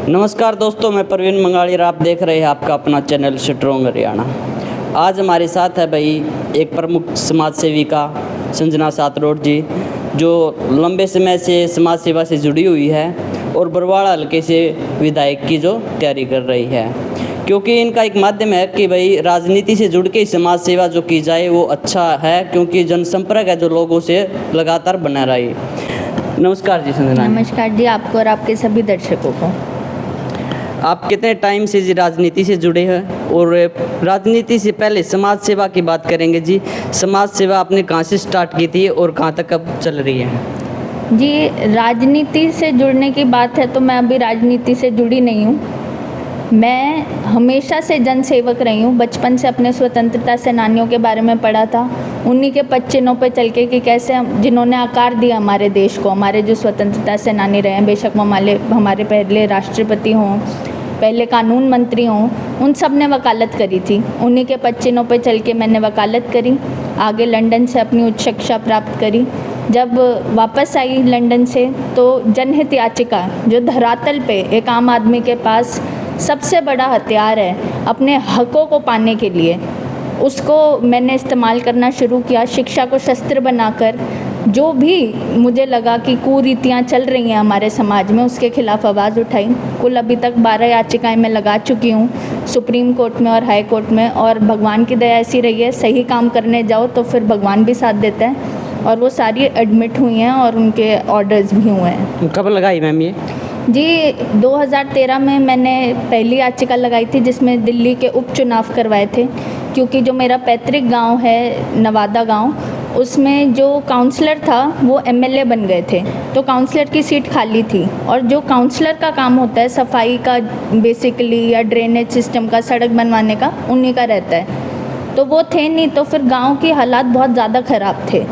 नमस्कार दोस्तों, मैं प्रवीण मंगाड़ी और आप देख रहे हैं आपका अपना चैनल स्ट्रॉन्ग हरियाणा। आज हमारे साथ है भाई एक प्रमुख समाज सेविका संजना सातरोड जी, जो लंबे समय से समाज सेवा से जुड़ी हुई है और बरवाड़ा हल्के से विधायक की जो तैयारी कर रही है, क्योंकि इनका एक माध्यम है कि भाई राजनीति से जुड़ के समाज सेवा जो की जाए वो अच्छा है, क्योंकि जनसंपर्क है जो लोगों से लगातार बना रही। नमस्कार जी संजना। नमस्कार जी, आपको और आपके सभी दर्शकों को। आप कितने टाइम से जी राजनीति से जुड़े हैं, और राजनीति से पहले समाज सेवा की बात करेंगे जी। समाज सेवा आपने कहाँ से स्टार्ट की थी और कहाँ तक अब चल रही है? जी, राजनीति से जुड़ने की बात है तो मैं अभी राजनीति से जुड़ी नहीं हूँ। मैं हमेशा से जन सेवक रही हूँ। बचपन से अपने स्वतंत्रता सेनानियों के बारे में पढ़ा था, उन्हीं के पद चिन्हों पर चल के कि कैसे जिन्होंने आकार दिया हमारे देश को, हमारे जो स्वतंत्रता सेनानी रहे हैं, बेशक वो हमारे पहले राष्ट्रपति हों, पहले कानून मंत्री हों, उन सब ने वकालत करी थी। उन्हीं के पद चिन्हों पर चल के मैंने वकालत करी, आगे लंदन से अपनी उच्च शिक्षा प्राप्त करी। जब वापस आई लंदन से तो जनहित याचिका, जो धरातल पे एक आम आदमी के पास सबसे बड़ा हथियार है अपने हकों को पाने के लिए, उसको मैंने इस्तेमाल करना शुरू किया। शिक्षा को शस्त्र बनाकर जो भी मुझे लगा कि कुरीतियाँ चल रही हैं हमारे समाज में, उसके खिलाफ आवाज़ उठाई। कुल अभी तक 12 याचिकाएं मैं लगा चुकी हूँ सुप्रीम कोर्ट में और हाई कोर्ट में, और भगवान की दया ऐसी रही है, सही काम करने जाओ तो फिर भगवान भी साथ देता है, और वो सारी एडमिट हुई हैं और उनके ऑर्डर्स भी हुए हैं। कब लगाई मैम ये? जी, 2013 में मैंने पहली याचिका लगाई थी, जिसमें दिल्ली के उपचुनाव करवाए थे, क्योंकि जो मेरा पैतृक गांव है नवादा गांव, उसमें जो काउंसलर था वो एमएलए बन गए थे, तो काउंसलर की सीट खाली थी। और जो काउंसलर का काम होता है सफाई का बेसिकली, या ड्रेनेज सिस्टम का, सड़क बनवाने का, उन्हीं का रहता है, तो वो थे नहीं। तो फिर गाँव के हालात बहुत ज़्यादा ख़राब थे।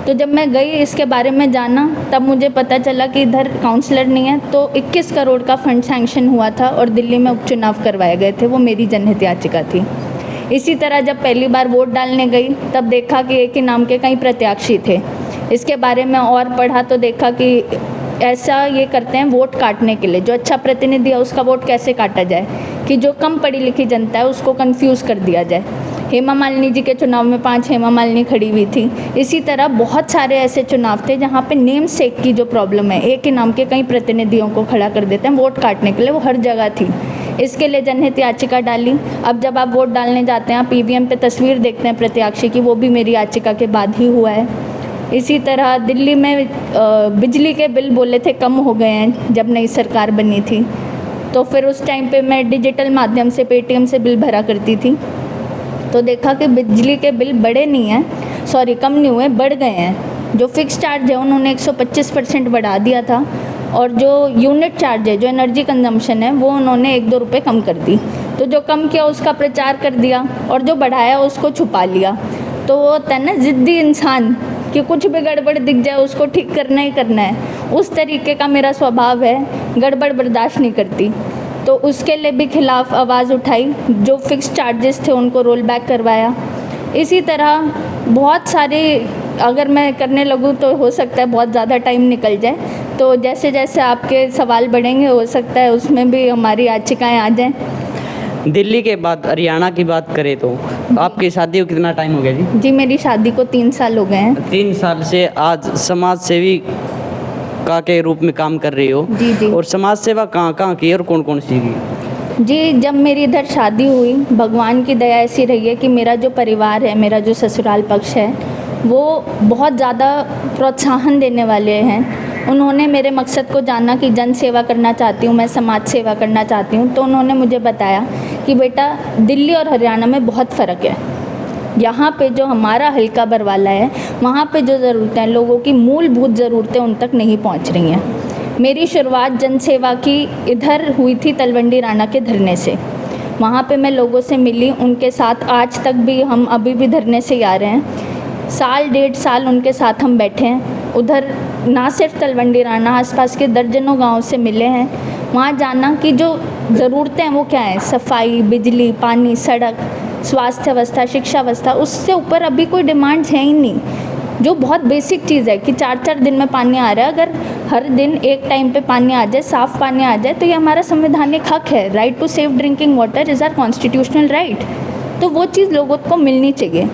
तो जब मैं गई इसके बारे में जाना, तब मुझे पता चला कि इधर काउंसलर नहीं है। तो 21 करोड़ का फंड सैंक्शन हुआ था और दिल्ली में उपचुनाव करवाए गए थे, वो मेरी जनहित याचिका थी। इसी तरह जब पहली बार वोट डालने गई, तब देखा कि एक ही नाम के कई प्रत्याशी थे। इसके बारे में और पढ़ा तो देखा कि ऐसा ये करते हैं वोट काटने के लिए, जो अच्छा प्रतिनिधि है उसका वोट कैसे काटा जाए, कि जो कम पढ़ी लिखी जनता है उसको कंफ्यूज कर दिया जाए। हेमा मालिनी जी के चुनाव में 5 हेमा मालिनी खड़ी हुई थी। इसी तरह बहुत सारे ऐसे चुनाव थे जहाँ पे नेम सेक की जो प्रॉब्लम है, एक ही नाम के कई प्रतिनिधियों को खड़ा कर देते हैं वोट काटने के लिए, वो हर जगह थी। इसके लिए जनहित याचिका डाली। अब जब आप वोट डालने जाते हैं, आप ईवीएम पे तस्वीर देखते हैं प्रत्याशी की, वो भी मेरी याचिका के बाद ही हुआ है। इसी तरह दिल्ली में बिजली के बिल बोले थे कम हो गए हैं जब नई सरकार बनी थी, तो फिर उस टाइम पे मैं डिजिटल माध्यम से पेटीएम से बिल भरा करती थी, तो देखा कि बिजली के बिल बढ़े नहीं हैं, सॉरी कम नहीं हुए, बढ़ गए हैं। जो फिक्स चार्ज है उन्होंने 125% बढ़ा दिया था, और जो यूनिट चार्ज है, जो एनर्जी कंजम्पशन है, वो उन्होंने 1-2 रुपये कम कर दी। तो जो कम किया उसका प्रचार कर दिया, और जो बढ़ाया उसको छुपा लिया। तो वो होता है ना ज़िद्दी इंसान, कि कुछ भी गड़बड़ दिख जाए उसको ठीक करना ही करना है। उस तरीके का मेरा स्वभाव है, गड़बड़ बर्दाश्त नहीं करती। तो उसके लिए भी खिलाफ आवाज़ उठाई, जो फिक्स चार्जेस थे उनको रोल बैक करवाया। इसी तरह बहुत सारे, अगर मैं करने लगूँ तो हो सकता है बहुत ज़्यादा टाइम निकल जाए, तो जैसे जैसे आपके सवाल बढ़ेंगे हो सकता है उसमें भी हमारी याचिकाएँ आ जाएँ। दिल्ली के बाद हरियाणा की बात करें तो आपकी शादी को कितना टाइम हो गया जी? जी, मेरी शादी को 3 साल हो गए हैं। 3 साल से आज समाज सेवी का के रूप में काम कर रही हो। जी जी। और समाज सेवा कहाँ कहाँ की और कौन कौन सी की? जी, जब मेरी इधर शादी हुई, भगवान की दया ऐसी रही है कि मेरा जो परिवार है, मेरा जो ससुराल पक्ष है, वो बहुत ज़्यादा प्रोत्साहन देने वाले हैं। उन्होंने मेरे मकसद को जाना कि जन सेवा करना चाहती हूँ मैं, समाज सेवा करना चाहती हूँ, तो उन्होंने मुझे बताया कि बेटा दिल्ली और हरियाणा में बहुत फ़र्क है। यहाँ पे जो हमारा हल्का बरवाला है, वहाँ पे जो ज़रूरतें, लोगों की मूलभूत ज़रूरतें उन तक नहीं पहुँच रही हैं। मेरी शुरुआत जन सेवा की इधर हुई थी तलवंडी राणा के धरने से। वहाँ पे मैं लोगों से मिली, उनके साथ आज तक भी हम अभी भी धरने से ही आ रहे हैं। 1.5 साल उनके साथ हम बैठे हैं। उधर ना सिर्फ तलवंडी राणा, आसपास के दर्जनों गाँव से मिले हैं। वहाँ जाना कि जो ज़रूरतें हैं वो क्या हैं, सफाई, बिजली, पानी, सड़क, स्वास्थ्य अवस्था, शिक्षा अवस्था, उससे ऊपर अभी कोई डिमांड्स हैं ही नहीं। जो बहुत बेसिक चीज़ है कि 4-4 दिन में पानी आ रहा है, अगर हर दिन एक टाइम पे पानी आ जाए, साफ़ पानी आ जाए, तो ये हमारा संवैधानिक हक है। Right to safe drinking water is our constitutional right. तो वो चीज़ लोगों को मिलनी चाहिए।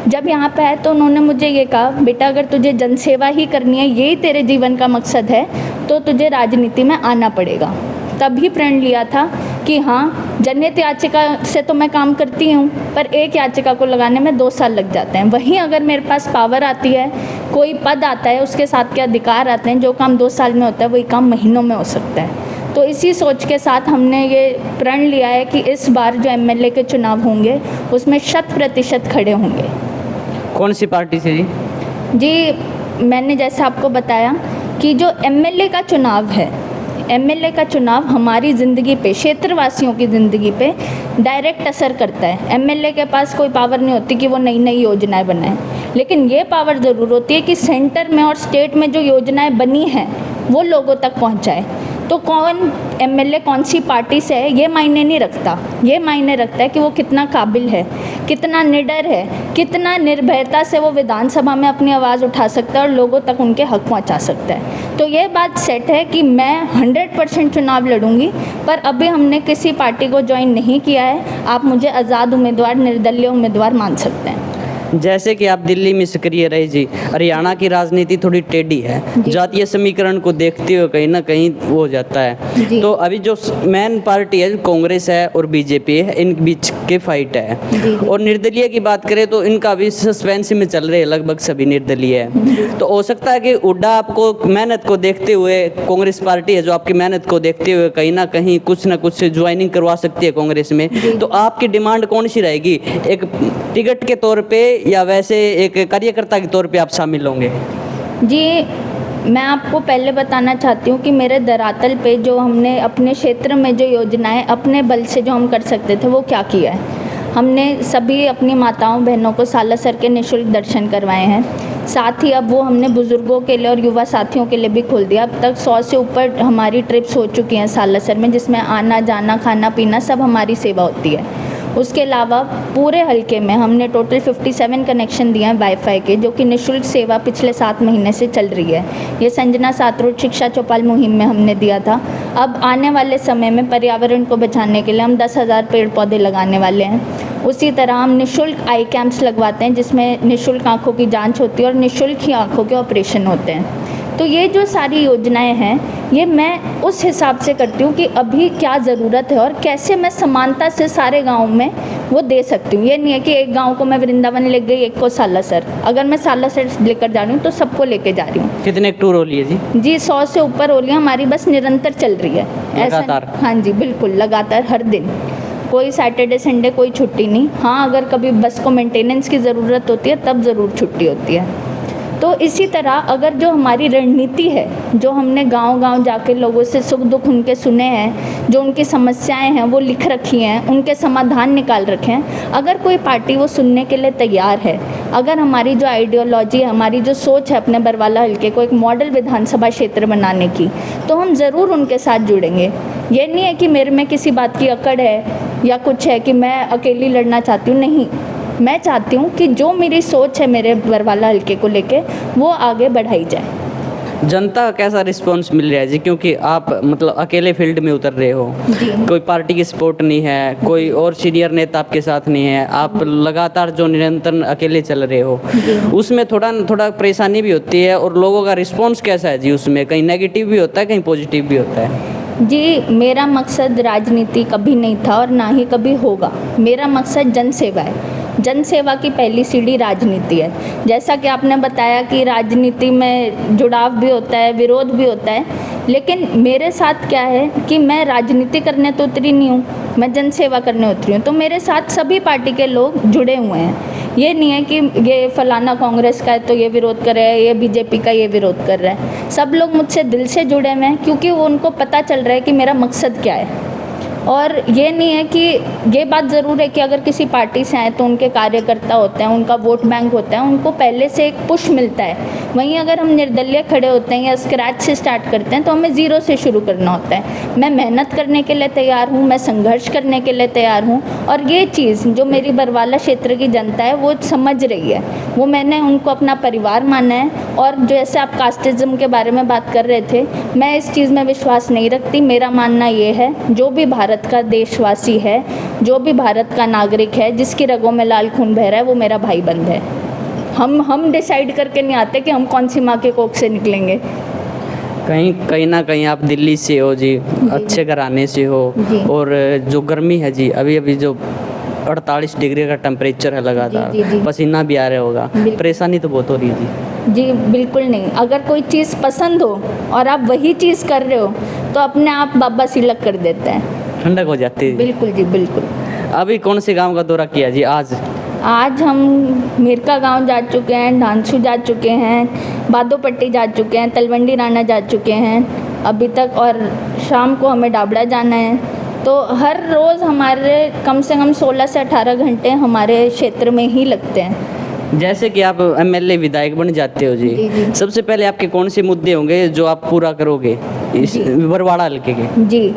जब यहाँ पे आए तो उन्होंने मुझे ये कहा, बेटा अगर तुझे जनसेवा ही करनी है, यही तेरे जीवन का मकसद है, तो तुझे राजनीति में आना पड़ेगा। तभी प्रण लिया था कि हाँ, जनहित याचिका से तो मैं काम करती हूँ, पर एक याचिका को लगाने में 2 साल लग जाते हैं। वहीं अगर मेरे पास पावर आती है, कोई पद आता है, उसके साथ के अधिकार आते हैं, जो काम 2 साल में होता है वही काम महीनों में हो सकता है। तो इसी सोच के साथ हमने ये प्रण लिया है कि इस बार जो एमएलए के चुनाव होंगे उसमें 100% खड़े होंगे। कौन सी पार्टी से जी? जी, मैंने जैसा आपको बताया कि जो एमएलए का चुनाव है, एमएलए का चुनाव हमारी ज़िंदगी पे, क्षेत्रवासियों की ज़िंदगी पे डायरेक्ट असर करता है। एमएलए के पास कोई पावर नहीं होती कि वो नई नई योजनाएं बनाए, लेकिन ये पावर ज़रूर होती है कि सेंटर में और स्टेट में जो योजनाएं बनी हैं वो लोगों तक पहुंचाए। तो कौन एमएलए कौन सी पार्टी से है ये मायने नहीं रखता, ये मायने रखता है कि वो कितना काबिल है, कितना निडर है, कितना निर्भयता से वो विधानसभा में अपनी आवाज़ उठा सकता है और लोगों तक उनके हक पहुंचा सकता है। तो ये बात सेट है कि मैं 100% चुनाव लड़ूंगी, पर अभी हमने किसी पार्टी को ज्वाइन नहीं किया है। आप मुझे आज़ाद उम्मीदवार, निर्दलीय उम्मीदवार मान सकते हैं। जैसे कि आप दिल्ली में सक्रिय रहे जी, हरियाणा की राजनीति थोड़ी टेढ़ी है, जातीय समीकरण को देखते हुए कहीं ना कहीं वो हो जाता है। तो अभी जो मेन पार्टी है कांग्रेस है और बीजेपी है, इन बीच के फाइट है। और निर्दलीय की बात करें तो इनका भी सस्पेंस में चल रहे हैं, लगभग सभी निर्दलीय है। तो हो सकता है कि हुड्डा आपको मेहनत को देखते हुए, कांग्रेस पार्टी है जो आपकी मेहनत को देखते हुए कहीं ना कहीं कुछ ना कुछ ज्वाइनिंग करवा सकती है कांग्रेस में। तो आपकी डिमांड कौन सी रहेगी, एक टिकट के तौर पे या वैसे एक कार्यकर्ता के तौर पे आप शामिल होंगे? जी, मैं आपको पहले बताना चाहती हूँ कि मेरे धरातल पे जो हमने अपने क्षेत्र में जो योजनाएं अपने बल से जो हम कर सकते थे वो क्या किया है। हमने सभी अपनी माताओं बहनों को सालासर के निःशुल्क दर्शन करवाए हैं। साथ ही अब वो हमने बुज़ुर्गों के लिए और युवा साथियों के लिए भी खोल दिया। अब तक 100 से ऊपर हमारी ट्रिप्स हो चुकी हैं सालासर में, जिसमें आना जाना, खाना पीना सब हमारी सेवा होती है। उसके अलावा पूरे हलके में हमने टोटल 57 कनेक्शन दिए हैं वाईफाई के, जो कि निःशुल्क सेवा पिछले 7 महीने से चल रही है। ये संजना सातरोड शिक्षा चौपाल मुहिम में हमने दिया था। अब आने वाले समय में पर्यावरण को बचाने के लिए हम 10,000 पेड़ पौधे लगाने वाले हैं। उसी तरह हम निःशुल्क आई कैंप्स लगवाते हैं, जिसमें निःशुल्क आँखों की जाँच होती है और निःशुल्क ही आँखों के ऑपरेशन होते हैं। तो ये जो सारी योजनाएं हैं, ये मैं उस हिसाब से करती हूँ कि अभी क्या ज़रूरत है और कैसे मैं समानता से सारे गाँव में वो दे सकती हूँ। ये नहीं है कि एक गांव को मैं वृंदावन ले गई, एक को सालासर। अगर मैं सालासर लेकर जा रही हूँ तो सबको लेके जा रही हूँ। कितने टूर हो लिए जी? जी 100 से ऊपर हो लिया। हमारी बस निरंतर चल रही है, लगातार? हाँ जी बिल्कुल, लगातार हर दिन, कोई सैटरडे संडे कोई छुट्टी नहीं। हाँ, अगर कभी बस को मेंटेनेंस की ज़रूरत होती है तब ज़रूर छुट्टी होती है। तो इसी तरह अगर जो हमारी रणनीति है, जो हमने गांव-गांव जाके लोगों से सुख दुख उनके सुने हैं, जो उनकी समस्याएं हैं वो लिख रखी हैं, उनके समाधान निकाल रखे हैं, अगर कोई पार्टी वो सुनने के लिए तैयार है, अगर हमारी जो आइडियोलॉजी है, हमारी जो सोच है अपने बरवाला हल्के को एक मॉडल विधानसभा क्षेत्र बनाने की, तो हम ज़रूर उनके साथ जुड़ेंगे। ये नहीं है कि मेरे में किसी बात की अकड़ है या कुछ है कि मैं अकेली लड़ना चाहती हूँ, नहीं। मैं चाहती हूँ कि जो मेरी सोच है मेरे बरवाला हल्के को लेके वो आगे बढ़ाई जाए। जनता का कैसा रिस्पांस मिल रहा है जी? क्योंकि आप मतलब अकेले फील्ड में उतर रहे हो, कोई पार्टी की सपोर्ट नहीं है, कोई और सीनियर नेता आपके साथ नहीं है, आप लगातार जो निरंतर अकेले चल रहे हो, उसमें थोड़ा परेशानी भी होती है। और लोगों का रिस्पांस कैसा है जी उसमें? कहीं नेगेटिव भी होता है, कहीं पॉजिटिव भी होता है? जी, मेरा मकसद राजनीति कभी नहीं था और ना ही कभी होगा। मेरा मकसद जनसेवा है। जनसेवा की पहली सीढ़ी राजनीति है। जैसा कि आपने बताया कि राजनीति में जुड़ाव भी होता है, विरोध भी होता है, लेकिन मेरे साथ क्या है कि मैं राजनीति करने तो उतरी नहीं हूँ, मैं जनसेवा करने उतरी हूँ। तो मेरे साथ सभी पार्टी के लोग जुड़े हुए हैं। ये नहीं है कि ये फलाना कांग्रेस का है तो ये विरोध कर रहा है, ये बीजेपी का ये विरोध कर रहा है। सब लोग मुझसे दिल से जुड़े हुए हैं, क्योंकि वो उनको पता चल रहा है कि मेरा मकसद क्या है। और ये नहीं है कि ये बात ज़रूर है कि अगर किसी पार्टी से आए तो उनके कार्यकर्ता होते हैं, उनका वोट बैंक होता है, उनको पहले से एक पुश मिलता है। वहीं अगर हम निर्दलीय खड़े होते हैं या स्क्रैच से स्टार्ट करते हैं तो हमें ज़ीरो से शुरू करना होता है। मैं मेहनत करने के लिए तैयार हूँ, मैं संघर्ष करने के लिए तैयार हूँ, और ये चीज़ जो मेरी बरवाला क्षेत्र की जनता है वो समझ रही है। वो मैंने उनको अपना परिवार माना है। और जैसे आप कास्टिज़्म के बारे में बात कर रहे थे, मैं इस चीज़ में विश्वास नहीं रखती। मेरा मानना ये है, जो भी भारत का देशवासी है, जो भी भारत का नागरिक है, जिसकी रगों में लाल खून बह रहा है, वो मेरा भाई बंद है। हम डिसाइड करके नहीं आते कि हम कौन सी माँ के कोख से निकलेंगे। कहीं ना कहीं आप दिल्ली से हो जी, अच्छे घराने से हो, जी। और जो गर्मी है जी, अभी अभी जो 48 डिग्री का टेम्परेचर है लगातार, जी, जी, जी। पसीना भी आ रहा होगा, बिल्कुल। परेशानी तो बहुत हो रही है जी। जी बिल्कुल नहीं। अगर कोई चीज़ पसंद हो और आप वही चीज़ कर रहे हो तो अपने आप बाबा सिलक कर देते हैं। ठंडक हो जाती है। बिल्कुल जी, बिल्कुल। अभी कौन से गांव का दौरा किया जी आज? हम मिरका गांव जा चुके हैं, ढांसू जा चुके हैं, बादोपट्टी जा चुके हैं, तलवंडी राना जा चुके हैं अभी तक, और शाम को हमें डाबड़ा जाना है। तो हर रोज़ हमारे कम से कम 16 से 18 घंटे हमारे क्षेत्र में ही लगते हैं। जैसे कि आप एमएलए विधायक बन जाते हो जी, जी, जी। सबसे पहले आपके कौन से मुद्दे होंगे जो आप पूरा करोगे इस बरवाड़ा हल्के के? जी,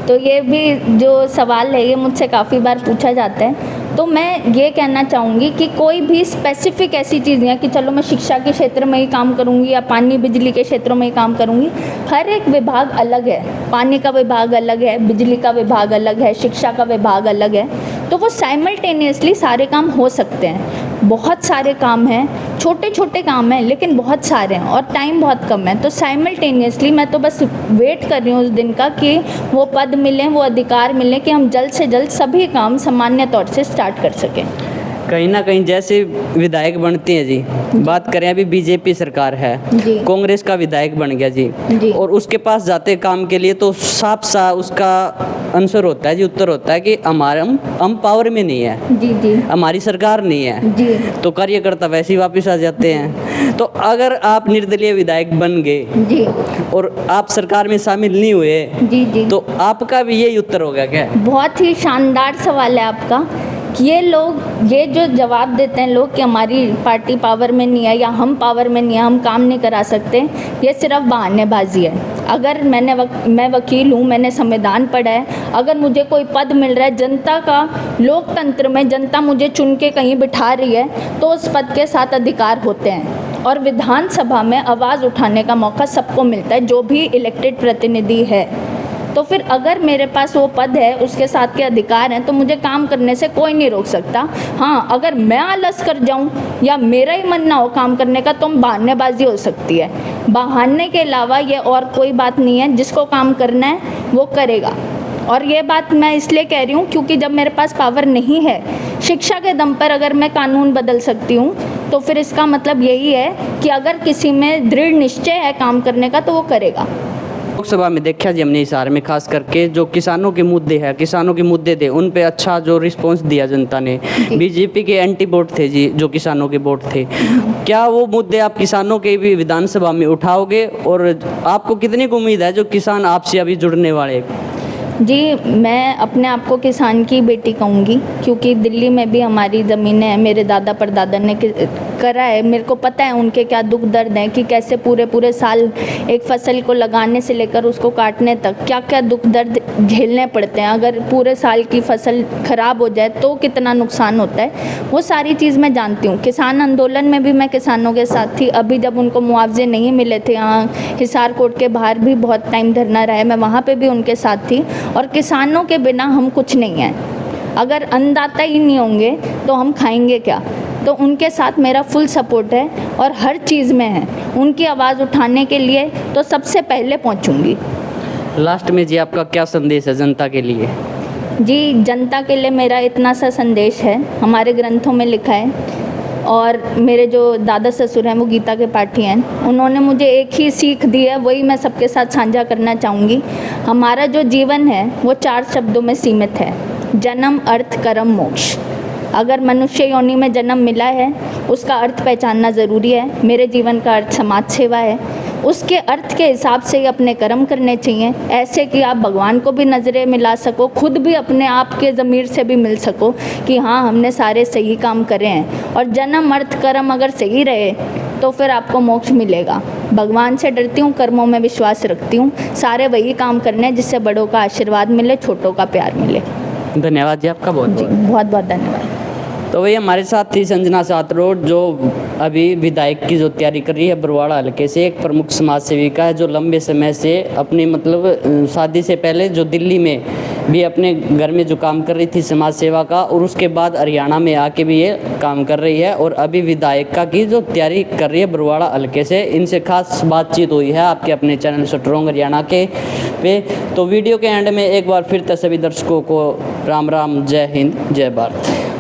तो ये भी जो सवाल है ये मुझसे काफ़ी बार पूछा जाता है। तो मैं ये कहना चाहूँगी कि कोई भी स्पेसिफिक ऐसी चीज़ नहीं है कि चलो मैं शिक्षा के क्षेत्र में ही काम करूँगी या पानी बिजली के क्षेत्रों में ही काम करूँगी। हर एक विभाग अलग है। पानी का विभाग अलग है, बिजली का विभाग अलग है, शिक्षा का विभाग अलग है। तो वो साइमल्टेनियसली सारे काम हो सकते हैं। बहुत सारे काम हैं, छोटे छोटे काम हैं, लेकिन बहुत सारे हैं और टाइम बहुत कम है। तो साइमल्टेनियसली मैं तो बस वेट कर रही हूँ उस दिन का कि वो पद मिलें, वो अधिकार मिलें कि हम जल्द से जल्द सभी काम सामान्य तौर से स्टार्ट कर सकें। कहीं ना कहीं जैसे विधायक बनते हैं जी, बात करें अभी बीजेपी सरकार है, जी। कांग्रेस का विधायक बन गया जी। जी, और उसके पास जाते काम के लिए तो साफ साफ उसका आंसर होता है जी, उत्तर होता है कि हम पावर में नहीं है, जी जी हमारी सरकार नहीं है। जी तो कार्यकर्ता वैसे ही वापस आ जाते हैं। तो अगर आप निर्दलीय विधायक बन गए जी और आप सरकार में शामिल नहीं हुए, जी जी तो आपका भी यही उत्तर होगा क्या? बहुत ही शानदार सवाल है आपका। कि ये जो जवाब देते हैं लोग कि हमारी पार्टी पावर में नहीं है या हम पावर में नहीं है, हम काम नहीं करा सकते, ये सिर्फ बहानेबाजी है। अगर मैं वकील हूँ, मैंने संविधान पढ़ा है, अगर मुझे कोई पद मिल रहा है, जनता का लोकतंत्र में जनता मुझे चुन के कहीं बिठा रही है, तो उस पद के साथ अधिकार होते हैं। और विधानसभा में आवाज़ उठाने का मौका सबको मिलता है, जो भी इलेक्टेड प्रतिनिधि है। तो फिर अगर मेरे पास वो पद है, उसके साथ के अधिकार हैं, तो मुझे काम करने से कोई नहीं रोक सकता। हाँ, अगर मैं आलस कर जाऊं या मेरा ही मन ना हो काम करने का, तो बहानेबाजी हो सकती है। बहाने के अलावा ये और कोई बात नहीं है। जिसको काम करना है वो करेगा। और ये बात मैं इसलिए कह रही हूँ क्योंकि जब मेरे पास पावर नहीं है, शिक्षा के दम पर अगर मैं कानून बदल सकती हूँ, तो फिर इसका मतलब यही है कि अगर किसी में दृढ़ निश्चय है काम करने का, तो वो करेगा। लोकसभा में देखा जी हमने हिसार में, खास करके जो किसानों के मुद्दे हैं, किसानों के मुद्दे थे, उन पे अच्छा जो रिस्पांस दिया जनता ने। बीजेपी के एंटी वोट थे जी, जो किसानों के वोट थे। क्या वो मुद्दे आप किसानों के भी विधानसभा में उठाओगे, और आपको कितनी उम्मीद है जो किसान आपसे अभी जुड़ने वाले? जी, मैं अपने आप को किसान की बेटी कहूँगी, क्योंकि दिल्ली में भी हमारी ज़मीनें हैं। मेरे दादा परदादा ने करा है, मेरे को पता है उनके क्या दुख दर्द हैं कि कैसे पूरे साल एक फसल को लगाने से लेकर उसको काटने तक क्या क्या दुख दर्द झेलने पड़ते हैं। अगर पूरे साल की फसल ख़राब हो जाए तो कितना नुकसान होता है, वो सारी चीज़ मैं जानती हूँ। किसान आंदोलन में भी मैं किसानों के साथ थी। अभी जब उनको मुआवजे नहीं मिले थे, यहाँ हिसार कोर्ट के बाहर भी बहुत टाइम धरना रहा है, मैं वहाँ पर भी उनके साथ थी। और किसानों के बिना हम कुछ नहीं हैं। अगर अन्नदाता ही नहीं होंगे तो हम खाएंगे क्या? तो उनके साथ मेरा फुल सपोर्ट है और हर चीज़ में है। उनकी आवाज़ उठाने के लिए तो सबसे पहले पहुंचूंगी। लास्ट में जी आपका क्या संदेश है जनता के लिए? जी, जनता के लिए मेरा इतना सा संदेश है, हमारे ग्रंथों में लिखा है, और मेरे जो दादा ससुर हैं वो गीता के पाठी हैं। उन्होंने मुझे एक ही सीख दी है, वही मैं सबके साथ साझा करना चाहूँगी। हमारा जो जीवन है वो 4 शब्दों में सीमित है: जन्म, अर्थ, कर्म, मोक्ष। अगर मनुष्य योनि में जन्म मिला है, उसका अर्थ पहचानना ज़रूरी है। मेरे जीवन का अर्थ समाज सेवा है। उसके अर्थ के हिसाब से ही अपने कर्म करने चाहिए, ऐसे कि आप भगवान को भी नज़रें मिला सको, खुद भी अपने आप के ज़मीर से भी मिल सको कि हाँ हमने सारे सही काम करे हैं। और जन्म अर्थ कर्म अगर सही रहे तो फिर आपको मोक्ष मिलेगा। भगवान से डरती हूँ, कर्मों में विश्वास रखती हूँ, सारे वही काम करने हैं जिससे बड़ों का आशीर्वाद मिले, छोटों का प्यार मिले। धन्यवाद जी आपका बहुत जी बहुत। बहुत बहुत धन्यवाद। तो वही हमारे साथ थी संजना सातरोड, जो अभी विधायक की जो तैयारी कर रही है बरवाड़ा हल्के से। एक प्रमुख समाज सेविका है जो लंबे समय से अपनी मतलब शादी से पहले जो दिल्ली में भी अपने घर में जो काम कर रही थी समाज सेवा का, और उसके बाद हरियाणा में आके भी ये काम कर रही है और अभी विधायिका की जो तैयारी कर रही है बरवाड़ा हल्के से। इनसे खास बातचीत हुई है आपके अपने चैनल स्ट्रॉन्ग हरियाणा के पे। तो वीडियो के एंड में एक बार फिर सभी दर्शकों को राम राम, जय हिंद, जय भारत।